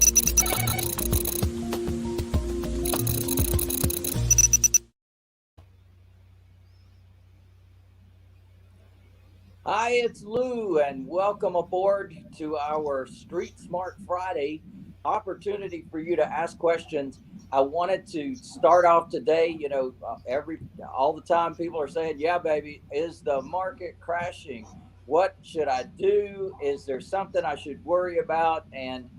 Hi, it's Lou, and welcome aboard to our Street Smart Friday opportunity for you to ask questions. I wanted to start off today. All the time people are saying, "Yeah, baby, is the market crashing? What should I do? Is there something I should worry about?" And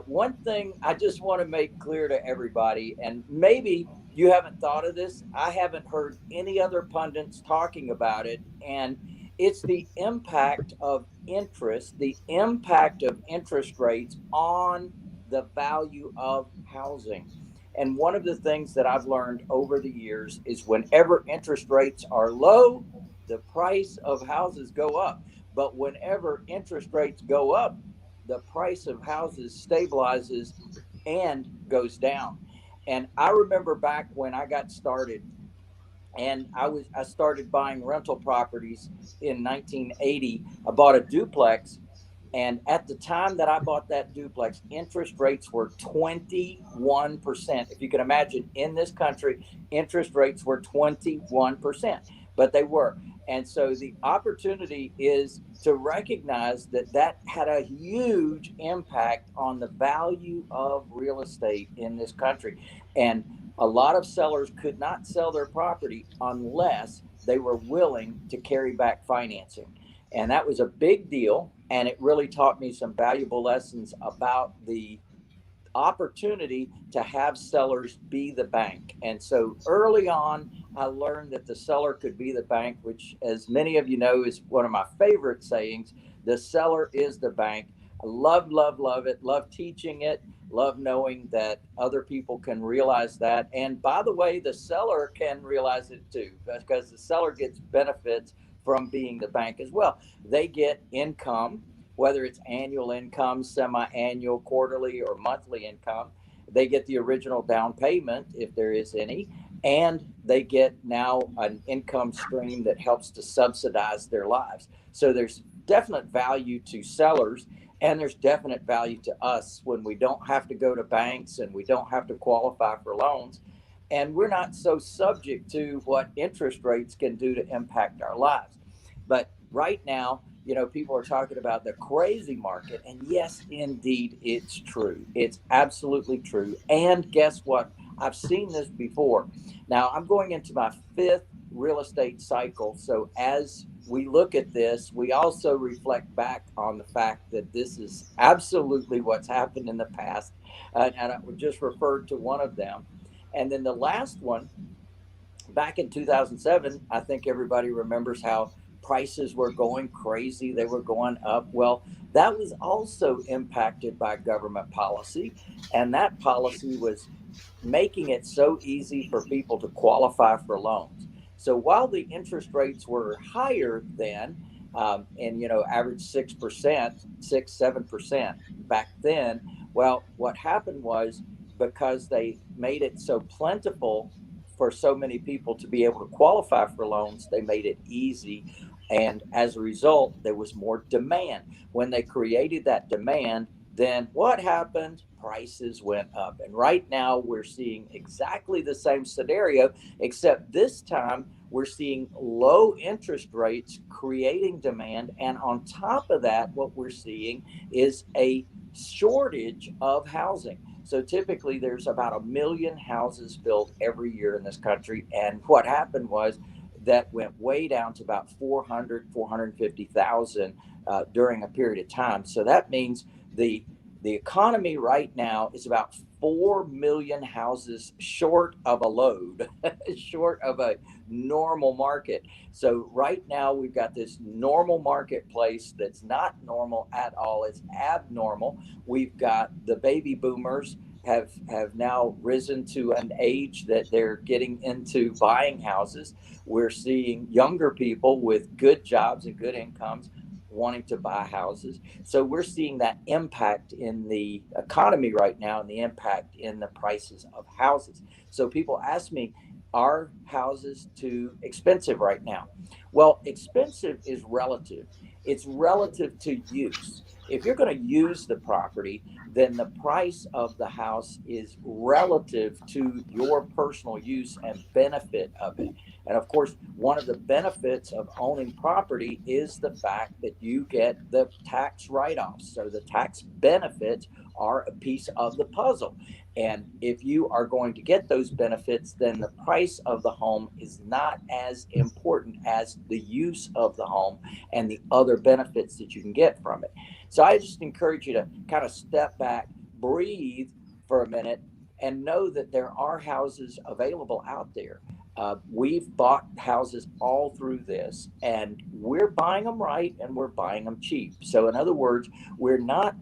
one thing I just want to make clear to everybody, and maybe you haven't thought of this, I haven't heard any other pundits talking about it, and it's the impact of interest, the impact of interest rates on the value of housing. And one of the things that I've learned over the years is whenever interest rates are low, the price of houses go up. But whenever interest rates go up, the price of houses stabilizes and goes down. And I remember back when I got started, and I started buying rental properties in 1980. I bought a duplex, and at the time that I bought that duplex, interest rates were 21%. If you can imagine, in this country, interest rates were 21%, but they were. And so the opportunity is to recognize that that had a huge impact on the value of real estate in this country. And a lot of sellers could not sell their property unless they were willing to carry back financing. And that was a big deal. And it really taught me some valuable lessons about the opportunity to have sellers be the bank. And so early on, I learned that the seller could be the bank, which, as many of you know, is one of my favorite sayings. The seller is the bank. I love, love, love it. Love teaching it. Love knowing that other people can realize that. And by the way, the seller can realize it too, because the seller gets benefits from being the bank as well. They get income, whether it's annual income, semi-annual, quarterly, or monthly income. They get the original down payment, if there is any, and they get now an income stream that helps to subsidize their lives. So there's definite value to sellers, and there's definite value to us when we don't have to go to banks and we don't have to qualify for loans. And we're not so subject to what interest rates can do to impact our lives. But right now, people are talking about the crazy market. And yes, indeed, it's true. It's absolutely true. And guess what? I've seen this before. Now, I'm going into my fifth real estate cycle. So as we look at this, we also reflect back on the fact that this is absolutely what's happened in the past. And I would just refer to one of them. And then the last one, back in 2007, I think everybody remembers how prices were going crazy. They were going up. Well, that was also impacted by government policy. And that policy was making it so easy for people to qualify for loans. So while the interest rates were higher then, and average 6%, 6, 7% back then, well, what happened was, because they made it so plentiful for so many people to be able to qualify for loans, they made it easy. And as a result, there was more demand. When they created that demand, then what happened? Prices went up. And right now we're seeing exactly the same scenario, except this time we're seeing low interest rates creating demand. And on top of that, what we're seeing is a shortage of housing. So typically there's about 1 million houses built every year in this country. And what happened was that went way down to about 400, 450,000 during a period of time. So that means the economy right now is about 4 million houses short of a load, short of a normal market. So right now we've got this normal marketplace that's not normal at all. It's abnormal. We've got the baby boomers have now risen to an age that they're getting into buying houses. We're seeing younger people with good jobs and good incomes wanting to buy houses. So we're seeing that impact in the economy right now and the impact in the prices of houses. So people ask me, are houses too expensive right now? Well, expensive is relative. It's relative to use. If you're going to use the property, then the price of the house is relative to your personal use and benefit of it. And of course, one of the benefits of owning property is the fact that you get the tax write-offs. So the tax benefits are a piece of the puzzle. And if you are going to get those benefits, then the price of the home is not as important as the use of the home and the other benefits that you can get from it. So I just encourage you to kind of step back, breathe for a minute, and know that there are houses available out there. We've bought houses all through this, and we're buying them right and we're buying them cheap. So, in other words, we're not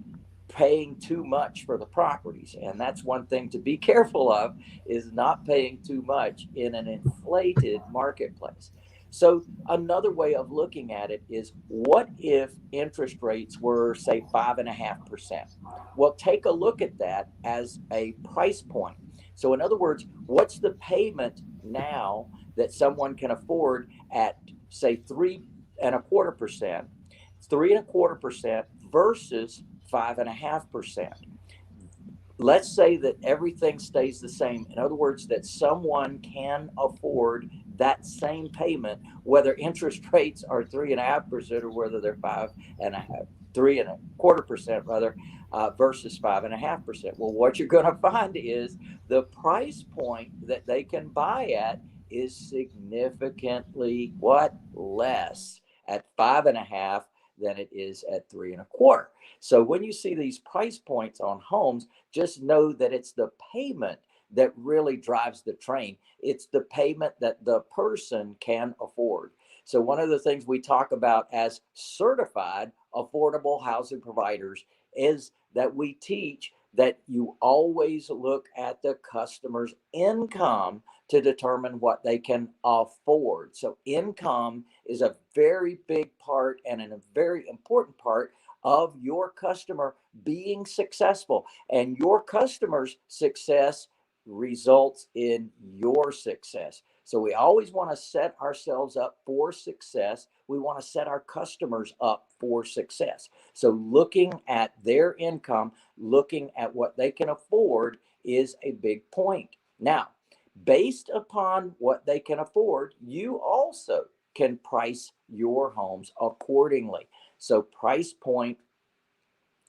paying too much for the properties, and that's one thing to be careful of, is not paying too much in an inflated marketplace. So another way of looking at it is, what if interest rates were, say, 5.5%? Well, take a look at that as a price point. So in other words, what's the payment now that someone can afford at, say, 3.25%, 3.25% versus 5.5%? Let's say that everything stays the same. In other words, that someone can afford that same payment, whether interest rates are 3.5% or whether they're 5.5, 3.25% rather, versus 5.5%. Well, what you're going to find is the price point that they can buy at is significantly what less at 5.5 than it is at 3.25. So when you see these price points on homes, just know that it's the payment that really drives the train. It's the payment that the person can afford. So one of the things we talk about as certified affordable housing providers is that we teach that you always look at the customer's income to determine what they can afford. So income is a very big part and a very important part of your customer being successful, and your customer's success results in your success. So we always want to set ourselves up for success. We want to set our customers up for success. So looking at their income, looking at what they can afford is a big point. Now, based upon what they can afford, you also can price your homes accordingly. So price point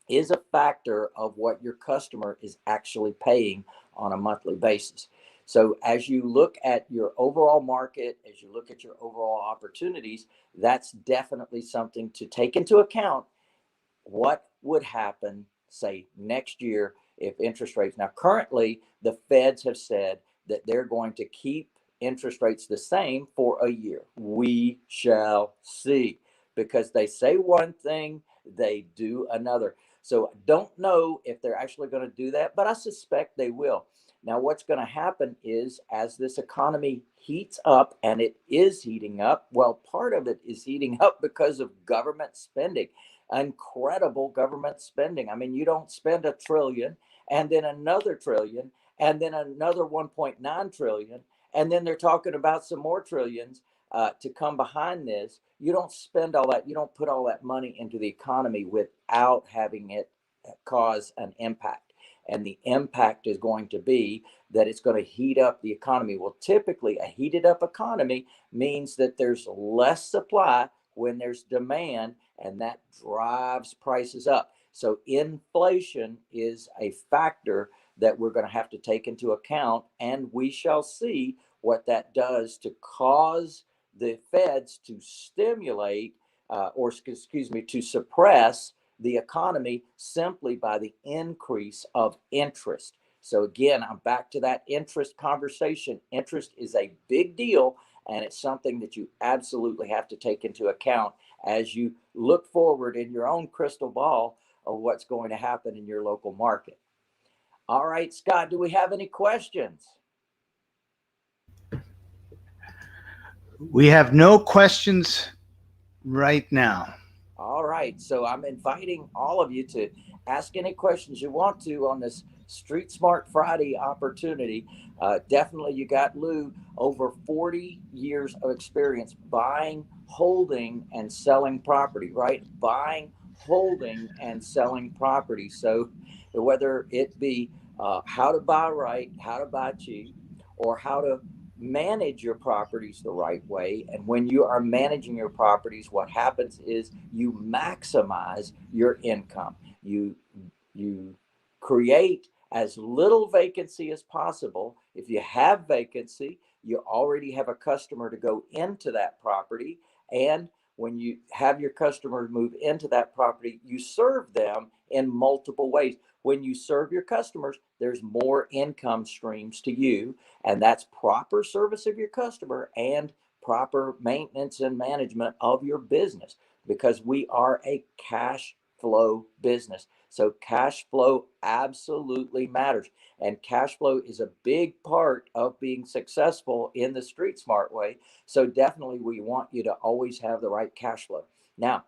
is a factor of what your customer is actually paying on a monthly basis. So as you look at your overall market, as you look at your overall opportunities, that's definitely something to take into account. What would happen, say, next year if interest rates, now currently the feds have said that they're going to keep interest rates the same for a year. We shall see, because they say one thing, they do another. So I don't know if they're actually going to do that, but I suspect they will. Now, what's going to happen is, as this economy heats up, and it is heating up, well, part of it is heating up because of government spending, incredible government spending. I mean, you don't spend $1 trillion and then another trillion and then another 1.9 trillion. And then they're talking about some more trillions to come behind this. You don't spend all that. You don't put all that money into the economy without having it cause an impact. And the impact is going to be that it's going to heat up the economy. Well, typically a heated up economy means that there's less supply when there's demand, and that drives prices up. So inflation is a factor that we're going to have to take into account, and we shall see what that does to cause the feds to stimulate to suppress the economy simply by the increase of interest. So again, I'm back to that interest conversation. Interest is a big deal, and it's something that you absolutely have to take into account as you look forward in your own crystal ball of what's going to happen in your local market. All right, Scott, do we have any questions? We have no questions right now. All right, so I'm inviting all of you to ask any questions you want to on this Street Smart Friday opportunity. Definitely, you got Lou, over 40 years of experience buying, holding, and selling property, right? Buying, holding and selling property. So whether it be how to buy right, how to buy cheap, or how to manage your properties the right way. And when you are managing your properties, what happens is you maximize your income. You create as little vacancy as possible. If you have vacancy, you already have a customer to go into that property. And when you have your customers move into that property, you serve them in multiple ways. When you serve your customers, there's more income streams to you, and that's proper service of your customer and proper maintenance and management of your business, because we are a cash flow business. So cash flow absolutely matters. And cash flow is a big part of being successful in the street smart way. So definitely we want you to always have the right cash flow. Now,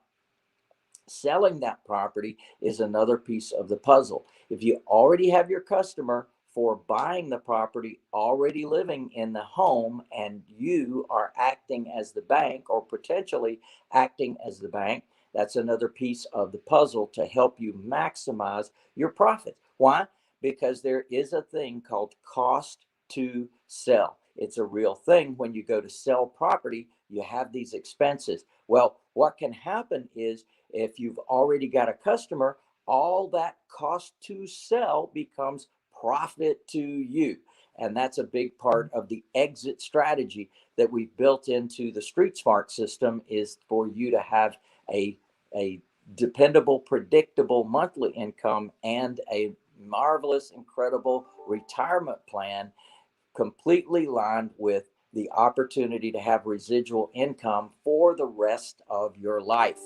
selling that property is another piece of the puzzle. If you already have your customer for buying the property already living in the home, and you are acting as the bank or potentially acting as the bank, that's another piece of the puzzle to help you maximize your profits. Why? Because there is a thing called cost to sell. It's a real thing. When you go to sell property, you have these expenses. Well, what can happen is, if you've already got a customer, all that cost to sell becomes profit to you. And that's a big part of the exit strategy that we've built into the Street Smart system, is for you to have a dependable, predictable monthly income and a marvelous, incredible retirement plan, completely lined with the opportunity to have residual income for the rest of your life.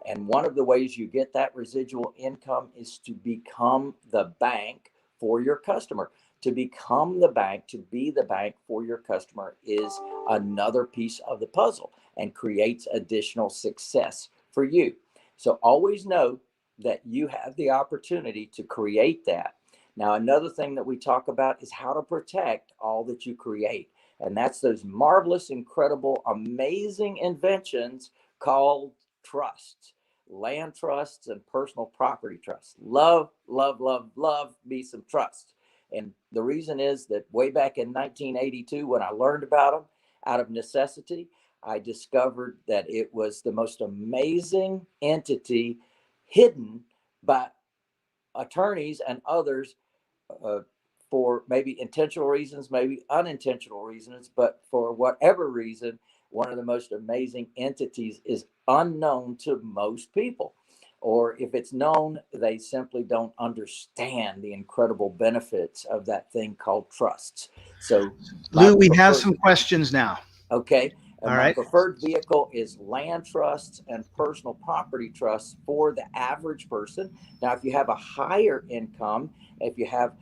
And one of the ways you get that residual income is to become the bank for your customer. To become the bank, to be the bank for your customer, is another piece of the puzzle and creates additional success for you. So always know that you have the opportunity to create that. Now, another thing that we talk about is how to protect all that you create. And that's those marvelous, incredible, amazing inventions called trusts, land trusts, and personal property trusts. Love, love, love, love me some trusts. And the reason is that way back in 1982, when I learned about them out of necessity, I discovered that it was the most amazing entity, hidden by attorneys and others, uh, for maybe intentional reasons, maybe unintentional reasons, but for whatever reason, one of the most amazing entities is unknown to most people. Or if it's known, they simply don't understand the incredible benefits of that thing called trusts. So, my Lou, we have preferred some questions now. Okay. And All my right. preferred vehicle is land trusts and personal property trusts for the average person. Now, if you have a higher income, if you have,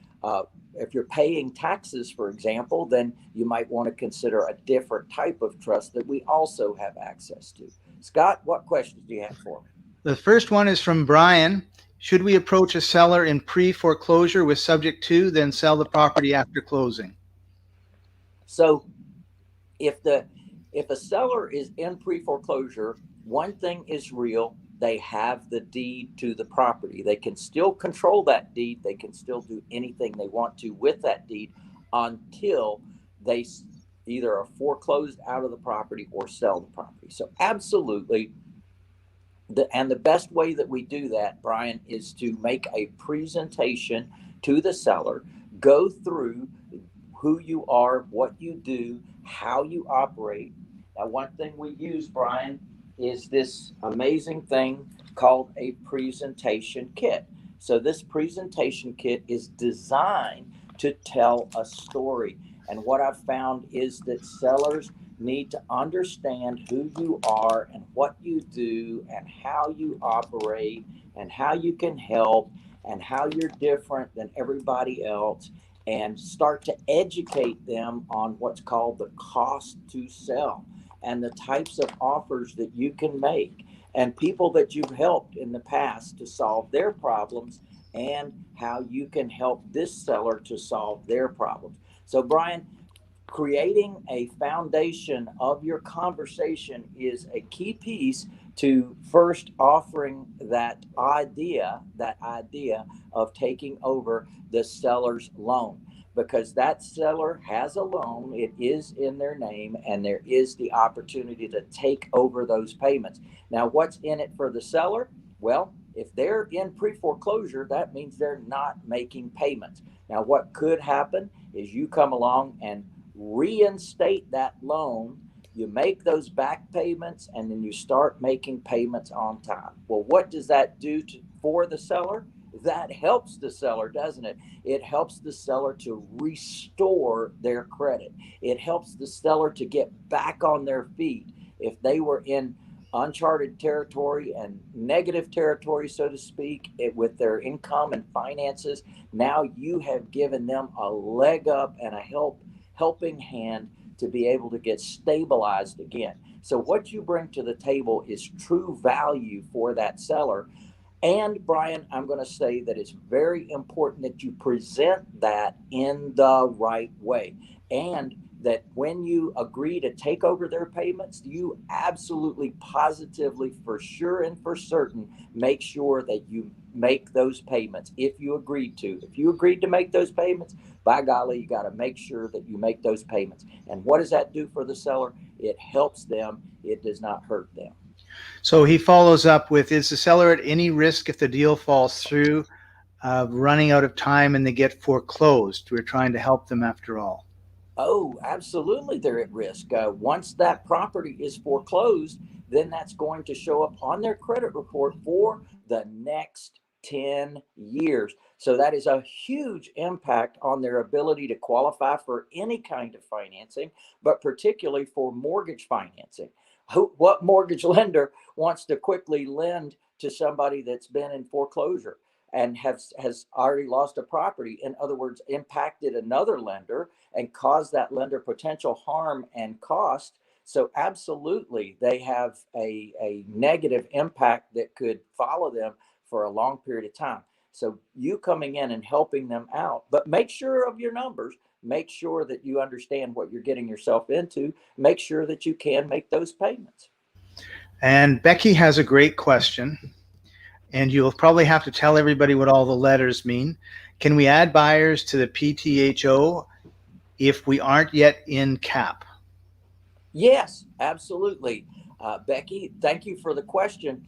if you're paying taxes, for example, then you might want to consider a different type of trust that we also have access to. Scott, what questions do you have for me? The first one is from Brian. Should we approach a seller in pre foreclosure with subject to, then sell the property after closing? So, if the if a seller is in pre-foreclosure, one thing is real: they have the deed to the property. They can still control that deed, they can still do anything they want to with that deed until they either are foreclosed out of the property or sell the property. So absolutely, and the best way that we do that, Brian, is to make a presentation to the seller, go through who you are, what you do, how you operate. Now, one thing we use, Brian, is this amazing thing called a presentation kit. So, this presentation kit is designed to tell a story. And what I've found is that sellers need to understand who you are and what you do and how you operate and how you can help and how you're different than everybody else, and start to educate them on what's called the cost to sell and the types of offers that you can make, and people that you've helped in the past to solve their problems, and how you can help this seller to solve their problems. So, Brian, creating a foundation of your conversation is a key piece to first offering that idea of taking over the seller's loan, because that seller has a loan, it is in their name, and there is the opportunity to take over those payments. Now, what's in it for the seller? Well, if they're in pre-foreclosure, that means they're not making payments. Now, what could happen is you come along and reinstate that loan, you make those back payments, and then you start making payments on time. Well, what does that do for the seller? That helps the seller, doesn't it? It helps the seller to restore their credit. It helps the seller to get back on their feet. If they were in uncharted territory and negative territory, so to speak, with their income and finances, now you have given them a leg up and a helping hand to be able to get stabilized again. So what you bring to the table is true value for that seller. And Brian, I'm going to say that it's very important that you present that in the right way. And that when you agree to take over their payments, you absolutely, positively, for sure and for certain, make sure that you make those payments if you agreed to. If you agreed to make those payments, by golly, you got to make sure that you make those payments. And what does that do for the seller? It helps them, it does not hurt them. So he follows up with, is the seller at any risk if the deal falls through, running out of time and they get foreclosed? We're trying to help them after all. Oh, absolutely, they're at risk. Once that property is foreclosed, then that's going to show up on their credit report for the next 10 years. So that is a huge impact on their ability to qualify for any kind of financing, but particularly for mortgage financing. What mortgage lender wants to quickly lend to somebody that's been in foreclosure and has already lost a property? In other words, impacted another lender and caused that lender potential harm and cost. So absolutely, they have a negative impact that could follow them for a long period of time. So you coming in and helping them out, but make sure of your numbers, make sure that you understand what you're getting yourself into, make sure that you can make those payments. And Becky has a great question, and you'll probably have to tell everybody what all the letters mean. Can we add buyers to the PTHO if we aren't yet in cap? Yes, absolutely. Becky, thank you for the question.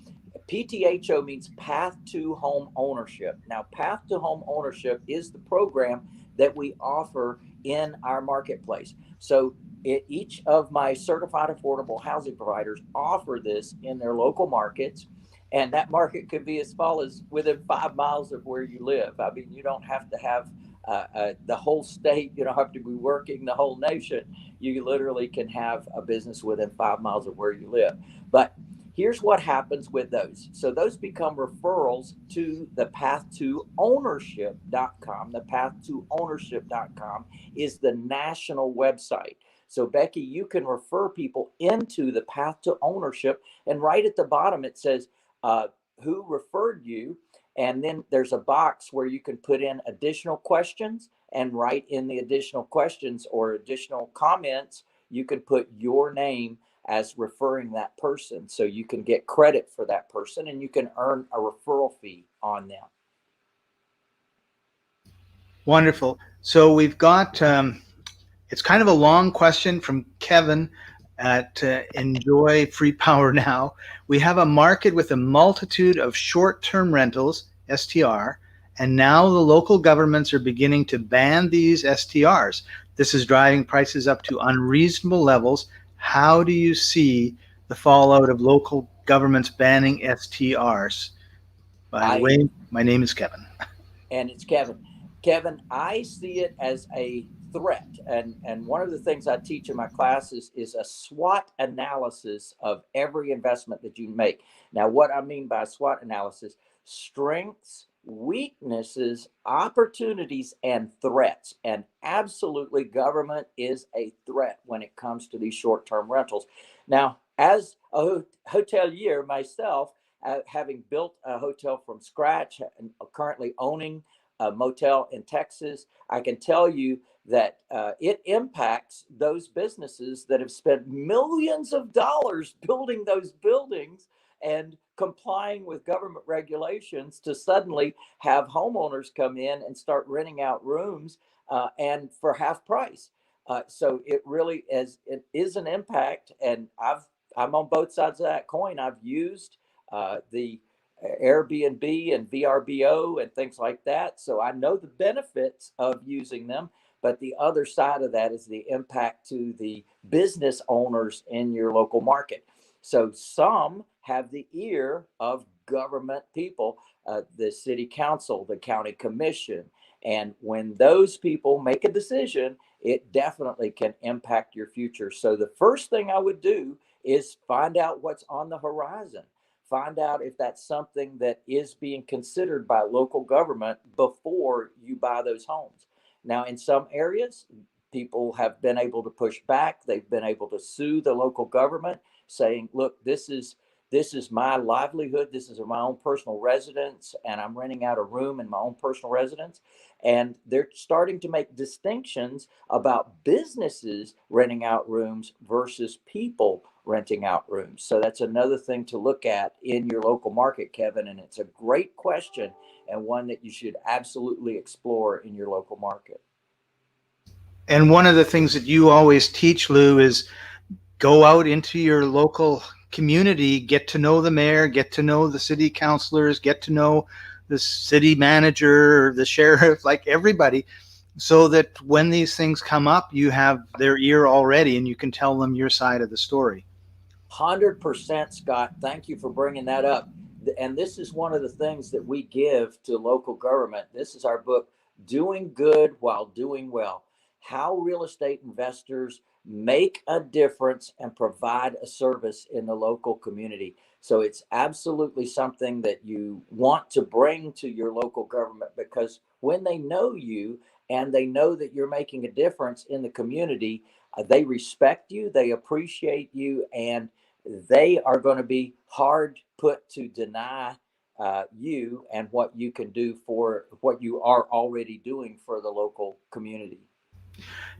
PTHO means Path to Home Ownership. Now, Path to Home Ownership is the program that we offer in our marketplace. So, each of my certified affordable housing providers offer this in their local markets. And that market could be as small as within 5 miles of where you live. I mean, you don't have to have the whole state, you don't have to be working the whole nation. You literally can have a business within 5 miles of where you live. But here's what happens with those. So those become referrals to the path to ownership.com. The path to ownership.com is the national website. So Becky, you can refer people into the path to ownership, and right at the bottom it says who referred you, and then there's a box where you can put in additional questions, and write in the additional questions or additional comments, you can put your name as referring that person. So you can get credit for that person and you can earn a referral fee on them. Wonderful. So we've got, it's kind of a long question from Kevin at Enjoy Free Power Now. We have a market with a multitude of short term rentals, STR, and now the local governments are beginning to ban these STRs. This is driving prices up to unreasonable levels. How do you see the fallout of local governments banning STRs? By the I way, my name is Kevin. and it's Kevin. Kevin, I see it as a threat. And one of the things I teach in my classes is a SWOT analysis of every investment that you make. Now, what I mean by SWOT analysis: strengths, weaknesses, opportunities, and threats. And absolutely, government is a threat when it comes to these short term rentals. Now, as a hotelier myself, having built a hotel from scratch and currently owning a motel in Texas, I can tell you that it impacts those businesses that have spent millions of dollars building those buildings and complying with government regulations to suddenly have homeowners come in and start renting out rooms and for half price. So it really is an impact, and I'm on both sides of that coin. I've used the Airbnb and VRBO and things like that, so I know the benefits of using them. But the other side of that is the impact to the business owners in your local market. So some have the ear of government people, the city council, the county commission. And when those people make a decision, it definitely can impact your future. So the first thing I would do is find out what's on the horizon. Find out if that's something that is being considered by local government before you buy those homes. Now, in some areas, people have been able to push back. They've been able to sue the local government, saying, "Look, this is my livelihood. This is my own personal residence, and I'm renting out a room in my own personal residence." And they're starting to make distinctions about businesses renting out rooms versus people renting out rooms. So that's another thing to look at in your local market, Kevin. And it's a great question, and one that you should absolutely explore in your local market. And one of the things that you always teach, Lou, is go out into your local community, get to know the mayor, get to know the city councilors, get to know the city manager, the sheriff, like everybody, so that when these things come up, you have their ear already and you can tell them your side of the story. 100%, Scott. Thank you for bringing that up. And this is one of the things that we give to local government. This is our book, Doing Good While Doing Well: How Real Estate Investors Make a Difference and Provide a Service in the Local Community. So it's absolutely something that you want to bring to your local government, because when they know you and they know that you're making a difference in the community, they respect you, they appreciate you, and they are going to be hard put to deny you and what you can do for what you are already doing for the local community.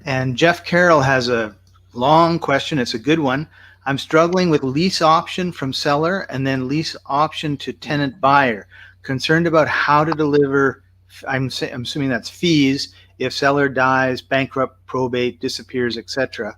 And Jeff Carroll has a long question. It's a good one. I'm struggling with lease option from seller and then lease option to tenant buyer. Concerned about how to deliver, I'm assuming that's fees, if seller dies, bankrupt, probate, disappears, etc.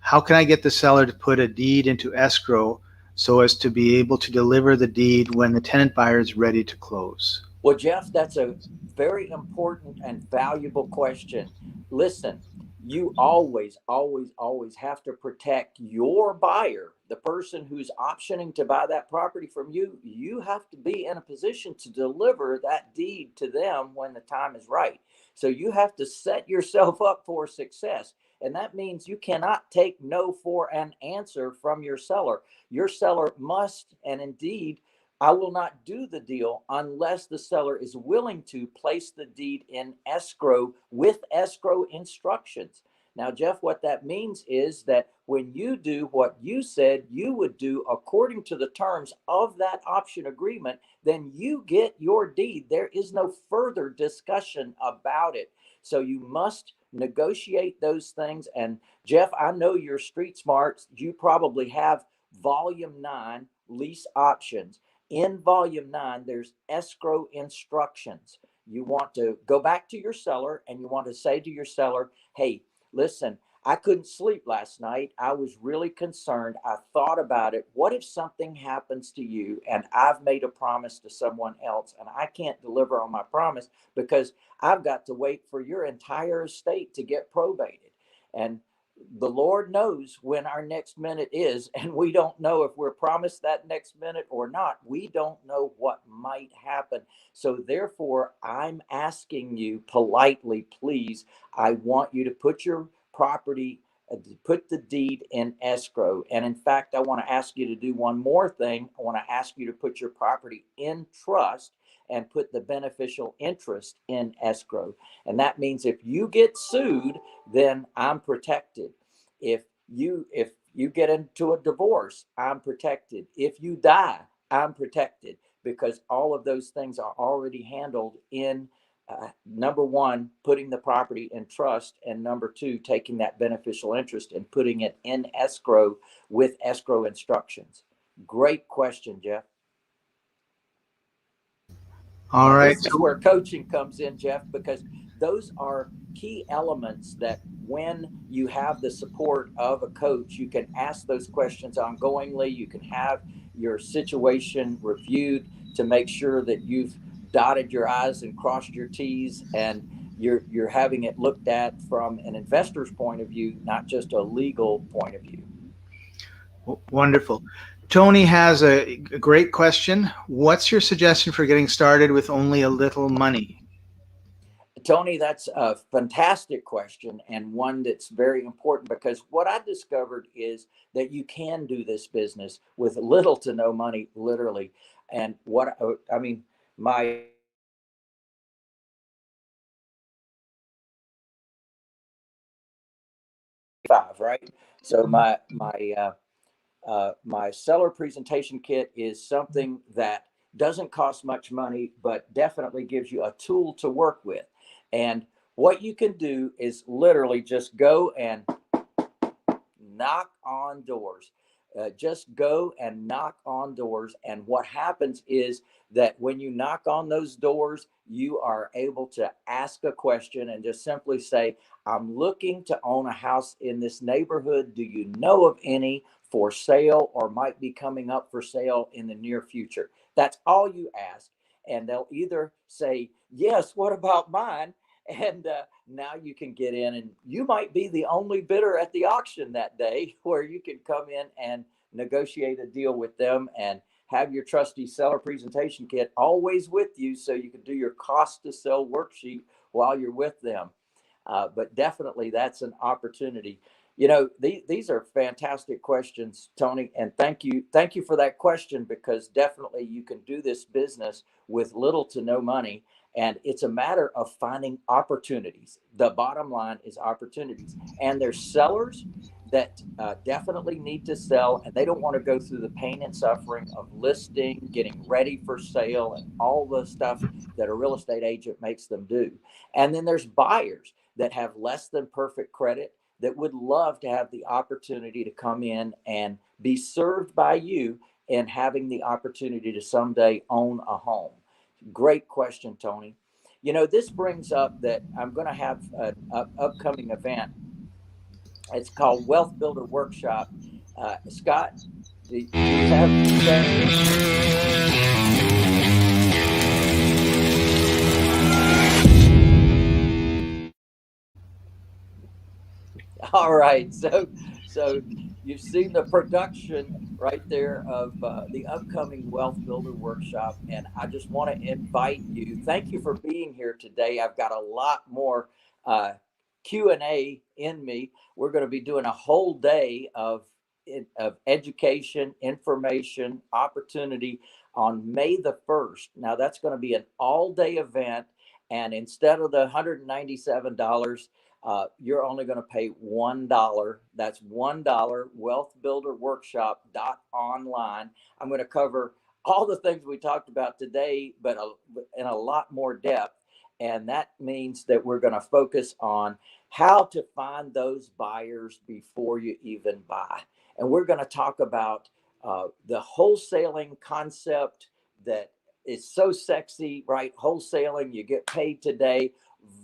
How can I get the seller to put a deed into escrow so as to be able to deliver the deed when the tenant buyer is ready to close? Well, Jeff, that's a very important and valuable question. Listen, you always, always, always have to protect your buyer, the person who's optioning to buy that property from you. You have to be in a position to deliver that deed to them when the time is right. So you have to set yourself up for success. And that means you cannot take no for an answer from your seller. Your seller must, and indeed, I will not do the deal unless the seller is willing to place the deed in escrow with escrow instructions. Now, Jeff, what that means is that when you do what you said you would do according to the terms of that option agreement, then you get your deed. There is no further discussion about it. So you must negotiate those things. And Jeff, I know you're street smart. You probably have volume 9 lease options. In volume 9, there's escrow instructions. You want to go back to your seller and you want to say to your seller, "Hey, listen, I couldn't sleep last night. I was really concerned. I thought about it. What if something happens to you and I've made a promise to someone else and I can't deliver on my promise because I've got to wait for your entire estate to get probated?" And the Lord knows when our next minute is, and we don't know if we're promised that next minute or not. We don't know what might happen. So, therefore, I'm asking you politely, please, I want you to put your property, put the deed in escrow. And in fact, I want to ask you to do one more thing. I want to ask you to put your property in trust and put the beneficial interest in escrow. And that means if you get sued, then I'm protected. If you get into a divorce, I'm protected. If you die, I'm protected, because all of those things are already handled in number one, putting the property in trust, and number two, taking that beneficial interest and putting it in escrow with escrow instructions. Great question, Jeff. All Now, right. this is where coaching comes in, Jeff, because those are key elements that when you have the support of a coach, you can ask those questions ongoingly. You can have your situation reviewed to make sure that you've dotted your I's and crossed your T's, and you're having it looked at from an investor's point of view, not just a legal point of view. Wonderful. Tony has a great question. What's your suggestion for getting started with only a little money? Tony, that's a fantastic question, and one that's very important, because what I discovered is that you can do this business with little to no money, literally. And what I mean, my five, right? So my seller presentation kit is something that doesn't cost much money, but definitely gives you a tool to work with. And what you can do is literally just go and knock on doors. Just go and knock on doors. And what happens is that when you knock on those doors, you are able to ask a question and just simply say, I'm looking to own a house in this neighborhood. Do you know of any for sale or might be coming up for sale in the near future? That's all you ask. And they'll either say, yes, what about mine? And now you can get in, and you might be the only bidder at the auction that day, where you can come in and negotiate a deal with them and have your trusty seller presentation kit always with you, so you can do your cost to sell worksheet while you're with them. But definitely that's an opportunity. These are fantastic questions, Tony, and thank you for that question, because definitely you can do this business with little to no money. And it's a matter of finding opportunities. The bottom line is opportunities. And there's sellers that definitely need to sell, and they don't want to go through the pain and suffering of listing, getting ready for sale, and all the stuff that a real estate agent makes them do. And then there's buyers that have less than perfect credit that would love to have the opportunity to come in and be served by you, and having the opportunity to someday own a home. Great question, Tony. This brings up that I'm going to have an upcoming event. It's called Wealth Builder Workshop. Scott, do you have all right? So you've seen the production right there of the upcoming Wealth Builder Workshop, and I just want to invite you. Thank you for being here today. I've got a lot more uh, Q&A in me. We're going to be doing a whole day of education, information, opportunity on May the 1st. Now that's going to be an all-day event, and instead of the $197, you're only going to pay $1. That's $1. Wealthbuilderworkshop.online. I'm going to cover all the things we talked about today, but in a lot more depth. And that means that we're going to focus on how to find those buyers before you even buy. And we're going to talk about the wholesaling concept that is so sexy, right? Wholesaling, you get paid today,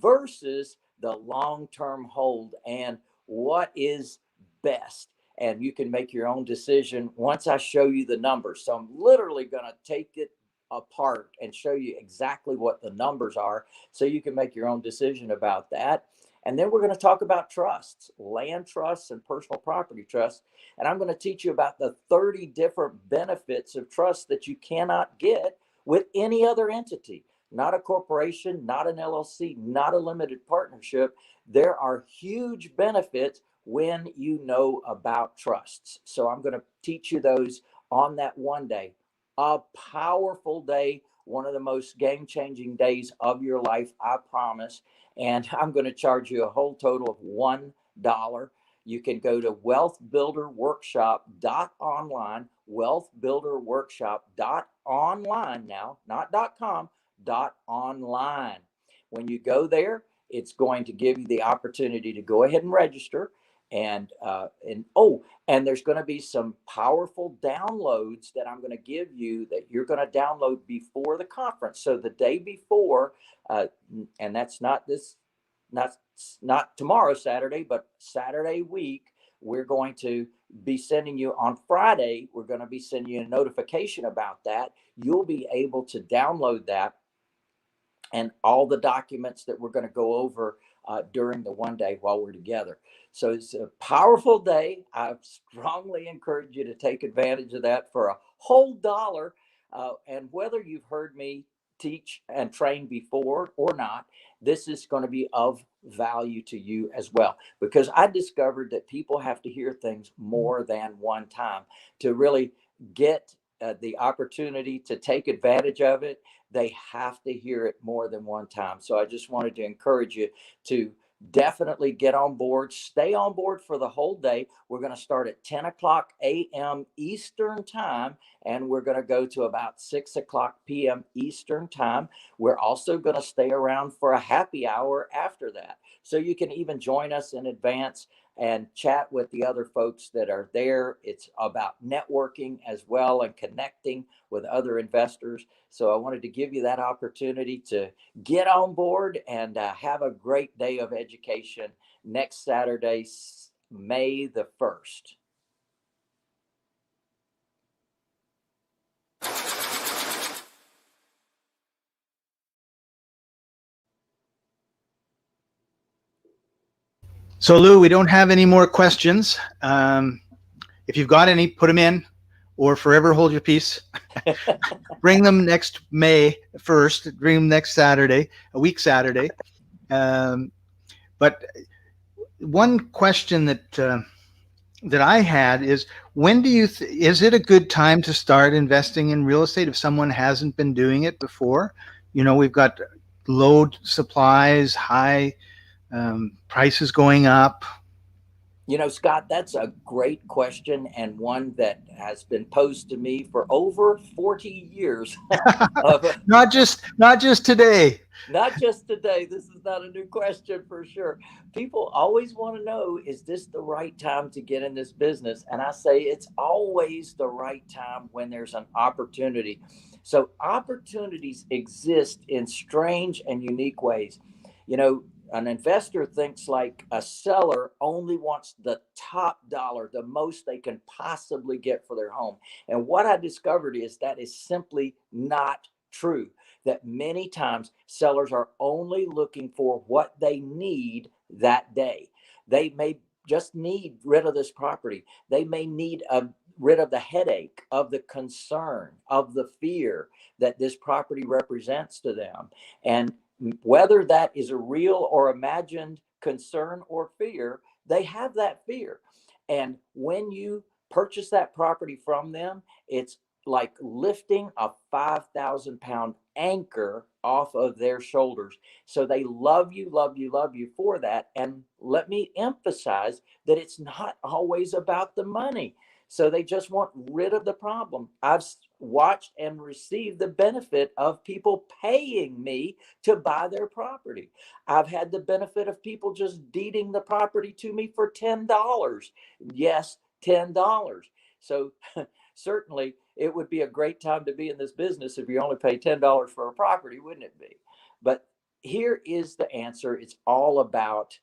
versus the long-term hold, and what is best. And you can make your own decision once I show you the numbers. So I'm literally going to take it apart and show you exactly what the numbers are, so you can make your own decision about that. And then we're going to talk about trusts, land trusts and personal property trusts. And I'm going to teach you about the 30 different benefits of trust that you cannot get with any other entity. Not a corporation, not an LLC, not a limited partnership. There are huge benefits when you know about trusts. So I'm going to teach you those on that one day. A powerful day, one of the most game-changing days of your life, I promise. And I'm going to charge you a whole total of $1. You can go to wealthbuilderworkshop.online, wealthbuilderworkshop.online now, not .com, .online. When you go there, it's going to give you the opportunity to go ahead and register. And there's going to be some powerful downloads that I'm going to give you that you're going to download before the conference. So the day before, and that's not tomorrow, Saturday, but Saturday week, we're going to be sending you on Friday. We're going to be sending you a notification about that. You'll be able to download that and all the documents that we're going to go over during the one day while we're together. So it's a powerful day. I strongly encourage you to take advantage of that for a whole dollar. And whether you've heard me teach and train before or not, this is going to be of value to you as well, because I discovered that people have to hear things more than one time to really get the opportunity to take advantage of it. They have to hear it more than one time. So I just wanted to encourage you to definitely get on board, stay on board for the whole day. We're going to start at 10 o'clock a.m. Eastern time, and we're going to go to about 6 o'clock p.m. Eastern time. We're also going to stay around for a happy hour after that. So you can even join us in advance and chat with the other folks that are there. It's about networking as well and connecting with other investors. So I wanted to give you that opportunity to get on board and have a great day of education next Saturday, May the 1st. So Lou, we don't have any more questions. If you've got any, put them in, or forever hold your peace. Bring them next May 1st. Bring them next Saturday, a week Saturday. But one question that I had is, when do you is it a good time to start investing in real estate if someone hasn't been doing it before? You know, we've got low supplies, high prices going up. You know, Scott, that's a great question, and one that has been posed to me for over 40 years. Not just today. Not just today. This is not a new question for sure. People always want to know, is this the right time to get in this business? And I say it's always the right time when there's an opportunity. So opportunities exist in strange and unique ways. You know, an investor thinks like a seller only wants the top dollar, the most they can possibly get for their home. And what I discovered is that is simply not true. That many times sellers are only looking for what they need that day. They may just need rid of this property. They may need rid of the headache, of the concern, of the fear that this property represents to them. And whether that is a real or imagined concern or fear, they have that fear. And when you purchase that property from them, it's like lifting a 5,000-pound anchor off of their shoulders. So they love you, love you, love you for that. And let me emphasize that it's not always about the money. So they just want rid of the problem. I've watched and received the benefit of people paying me to buy their property. I've had the benefit of people just deeding the property to me for $10. Yes, $10. So certainly it would be a great time to be in this business if you only pay $10 for a property, wouldn't it be? But here is the answer. It's all about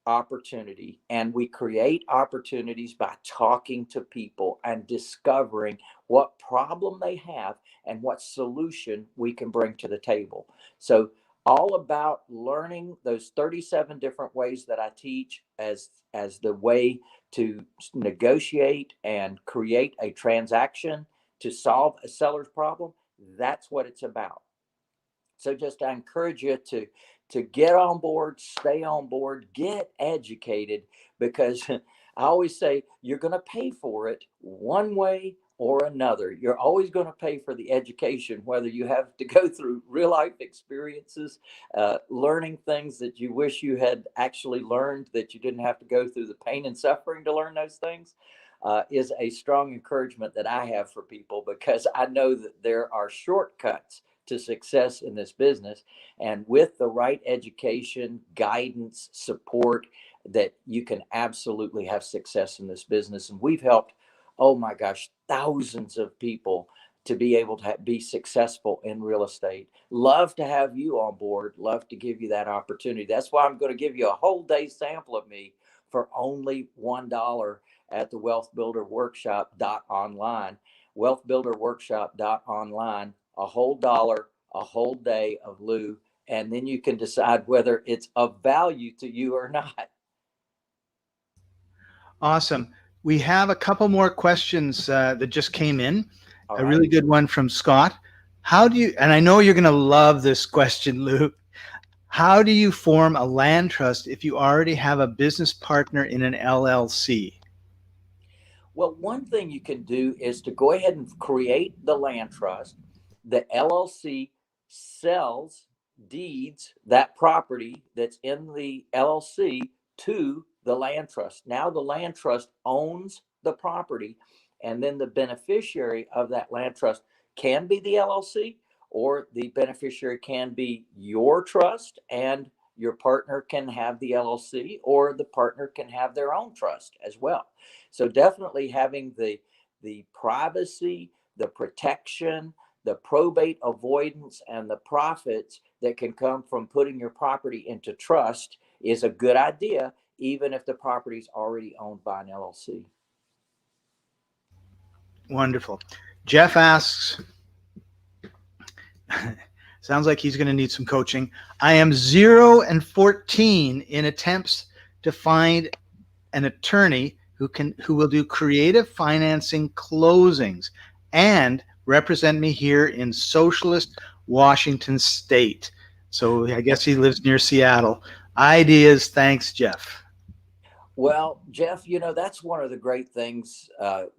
opportunity, and we create opportunities by talking to people and discovering what problem they have and what solution we can bring to the table. So all about learning those 37 different ways that I teach as the way to negotiate and create a transaction to solve a seller's problem. That's what it's about. So just I encourage you to get on board, stay on board, get educated, because I always say you're going to pay for it one way or another. You're always going to pay for the education, whether you have to go through real life experiences, learning things that you wish you had actually learned, that you didn't have to go through the pain and suffering to learn those things. Is a strong encouragement that I have for people, because I know that there are shortcuts to success in this business. And with the right education, guidance, support, that you can absolutely have success in this business. And we've helped, oh my gosh, thousands of people to be able to be successful in real estate. Love to have you on board. Love to give you that opportunity. That's why I'm going to give you a whole day sample of me for only $1 at the wealthbuilderworkshop.online. Wealthbuilderworkshop.online, a whole dollar, a whole day of Lou, and then you can decide whether it's of value to you or not. Awesome. We have a couple more questions that just came in. All A right. really good one from Scott. How do you, and I know you're going to love this question, Lou. How do you form a land trust if you already have a business partner in an LLC? Well, one thing you can do is to go ahead and create the land trust. The LLC sells, deeds that property that's in the LLC to the land trust. Now the land trust owns the property, and then the beneficiary of that land trust can be the LLC, or the beneficiary can be your trust, and your partner can have the LLC, or the partner can have their own trust as well. So definitely having the privacy, the protection, the probate avoidance, and the profits that can come from putting your property into trust is a good idea, even if the property is already owned by an LLC. Wonderful. Jeff asks, sounds like he's going to need some coaching. I am 0 and 14 in attempts to find an attorney who will do creative financing closings and represent me here in socialist Washington State. So I guess he lives near Seattle. Ideas, thanks, Jeff. Well, Jeff, that's one of the great things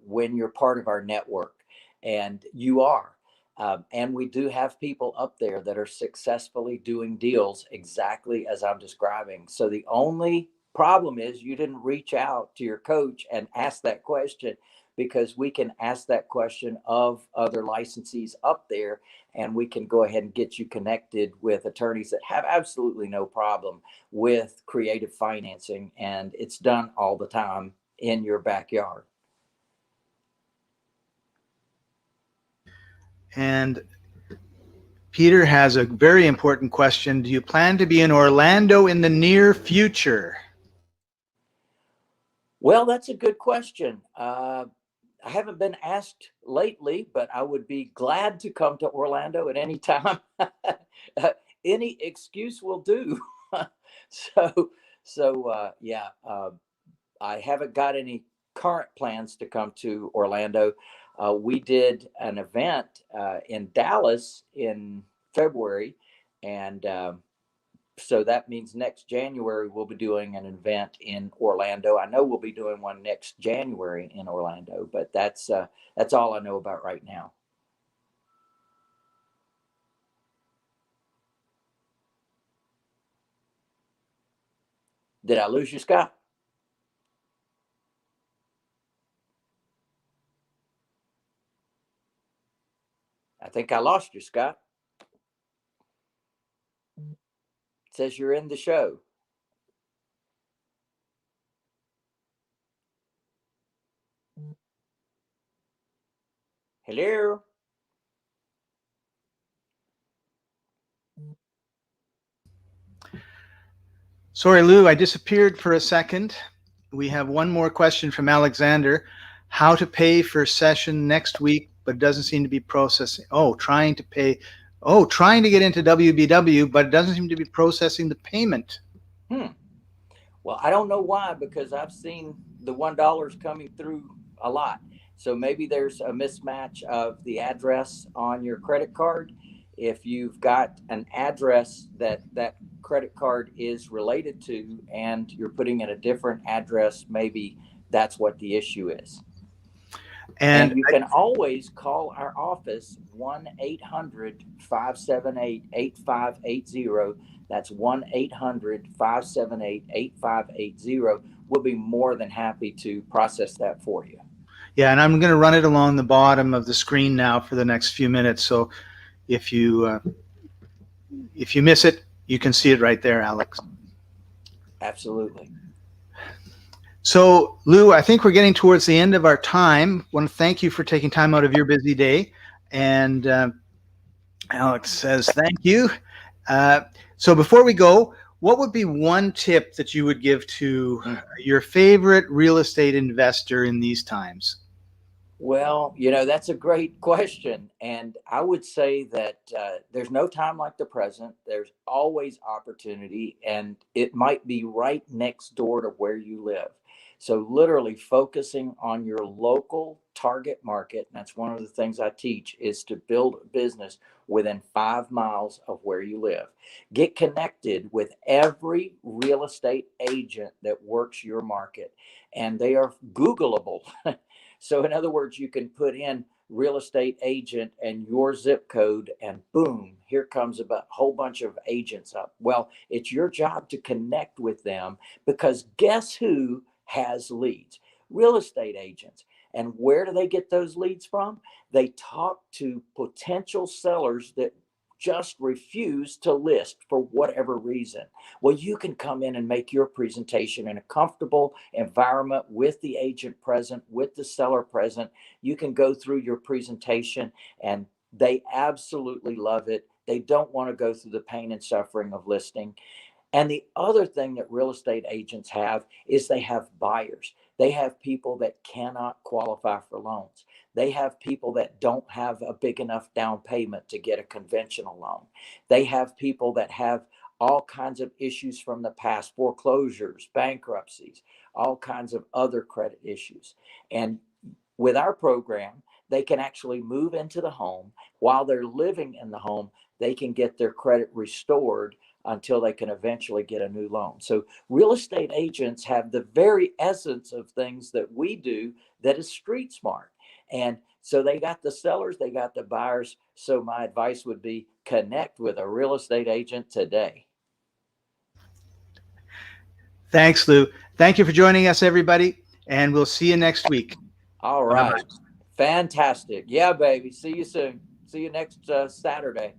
when you're part of our network, and you are. And we do have people up there that are successfully doing deals exactly as I'm describing. So the only problem is you didn't reach out to your coach and ask that question, because we can ask that question of other licensees up there, and we can go ahead and get you connected with attorneys that have absolutely no problem with creative financing, and it's done all the time in your backyard. And Peter has a very important question. Do you plan to be in Orlando in the near future? Well, that's a good question. I haven't been asked lately, but I would be glad to come to Orlando at any time. Any excuse will do. so, yeah, I haven't got any current plans to come to Orlando. We did an event in Dallas in February, and so that means next January we'll be doing an event in Orlando. I know we'll be doing one next January in Orlando, but that's all I know about right now. Did I lose you, Scott? I think I lost you, Scott. It says you're in the show. Hello? Sorry, Lou, I disappeared for a second. We have one more question from Alexander. How to pay for session next week, but it doesn't seem to be processing. Trying to pay. Trying to get into WBW, but it doesn't seem to be processing the payment. Well, I don't know why, because I've seen the $1 coming through a lot. So maybe there's a mismatch of the address on your credit card. If you've got an address that credit card is related to, and you're putting in a different address, maybe that's what the issue is. And you can always call our office, 1-800-578-8580. That's 1-800-578-8580. We'll be more than happy to process that for you. Yeah, and I'm going to run it along the bottom of the screen now for the next few minutes. So if you miss it, you can see it right there, Alex. Absolutely. So, Lou, I think we're getting towards the end of our time. I want to thank you for taking time out of your busy day. And Alex says thank you. Uh, so, before we go, what would be one tip that you would give to your favorite real estate investor in these times? Well, that's a great question. And I would say that there's no time like the present. There's always opportunity, and it might be right next door to where you live. So, literally focusing on your local target market. And that's one of the things I teach is to build a business within 5 miles of where you live. Get connected with every real estate agent that works your market, and they are Googleable. So, in other words, you can put in real estate agent and your zip code, and boom, here comes a whole bunch of agents up. Well, it's your job to connect with them because guess who has leads? Real estate agents. And where do they get those leads from? They talk to potential sellers that just refuse to list for whatever reason. Well, you can come in and make your presentation in a comfortable environment with the agent present, with the seller present. You can go through your presentation and they absolutely love it. They don't want to go through the pain and suffering of listing. And the other thing that real estate agents have is they have buyers. They have people that cannot qualify for loans. They have people that don't have a big enough down payment to get a conventional loan. They have people that have all kinds of issues from the past, foreclosures, bankruptcies, all kinds of other credit issues. And with our program, they can actually move into the home. While they're living in the home, they can get their credit restored until they can eventually get a new loan. So real estate agents have the very essence of things that we do that is street smart. And so they got the sellers, they got the buyers. So my advice would be connect with a real estate agent today. Thanks, Lou. Thank you for joining us, everybody, and we'll see you next week. All Bye bye. right. Fantastic. Yeah, baby. See you soon. See you next Saturday.